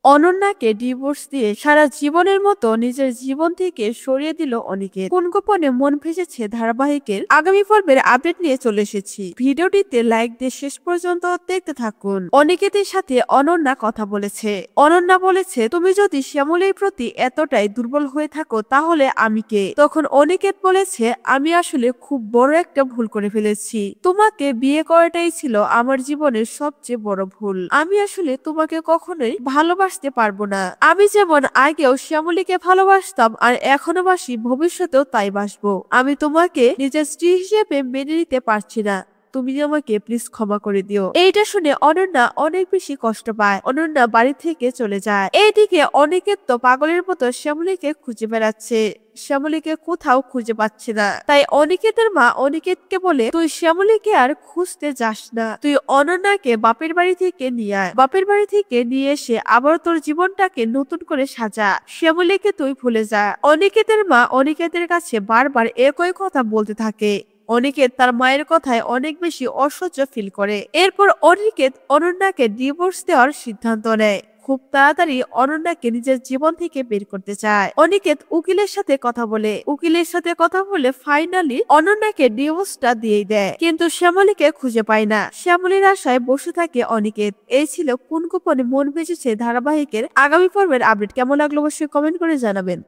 অনন্যাকে divorce দিয়ে সারা জীবনের মতো নিজের জীবন থেকে সরিয়ে দিল অনিকেত। কোন গোপনে মন ভেসেছে ধারাবাহিকের আগামী পর্বের আপডেট নিয়ে চলে এসেছি। ভিডিওটিতে লাইক দিয়ে শেষ পর্যন্ত দেখতে থাকুন। অনিকেতের সাথে অনন্যা কথা বলেছে। অনন্যা বলেছে, তুমি যদি শ্যামলীর প্রতি এতটাই দুর্বল হয়ে থাকো তাহলে আমি কে? তখন অনিকেত বলেছে, আমি আসলে খুব বড় একটা ভুল করে ফেলেছি। তোমাকে বিয়ে করাটাই ছিল আমার জীবনের সবচেয়ে বড় ভুল। আমি আসলে তোমাকে কখনোই ভালোবাসতে পারবো না। আমি যেমন আগেও শ্যামলীকে ভালোবাসতাম আর এখনো বাসি, ভবিষ্যতেও তাই বাসবো। আমি তোমাকে নিজের স্ত্রী হিসেবে মেনে নিতে পারছি না। তুমি আমাকে প্লিজ ক্ষমা করে দিও। এইটা শুনে অনন্যা অনেক বেশি কষ্ট পায়। অনন্যা বাড়ি থেকে চলে যায়। এইদিকে অনিকেত তো পাগলের মতো শ্যামলীকে খুঁজে বেড়াচ্ছে। শ্যামলীকে কোথাও খুঁজে পাচ্ছে না। তাই অনিকেতের মা অনিকেতকে বলে, তুই শ্যামলীকে আর খুঁজতে যাস না। তুই অনন্যাকে বাপের বাড়ি থেকে নিয়ে আয়। বাপের বাড়ি থেকে নিয়ে এসে আবার তোর জীবনটাকে নতুন করে সাজা। শ্যামলীকে তুই ভুলে যা। অনিকেতের মা অনিকেতের কাছে বারবার একই কথা বলতে থাকে। অনিকেত তার মায়ের কথায় অনেক বেশি অসহ্য ফিল করে। এরপর অনিকেত অনন্যাকে ডিভোর্স দেওয়ার সিদ্ধান্ত নেয়। খুব তাড়াতাড়ি অনন্যাকে নিজের জীবন থেকে বের করতে চায়। অনিকেত উকিলের সাথে কথা বলে ফাইনালি অনন্যাকে ডিভোর্সটা দিয়ে দেয়। কিন্তু শ্যামলীকে খুঁজে পায় না। শ্যামলীর আশায় বসে থাকে অনিকেত। এই ছিল কোন গোপনে মন ভেসেছে ধারাবাহিকের আগামী পর্বের আপডেট। কেমন লাগলো অবশ্যই কমেন্ট করে জানাবেন।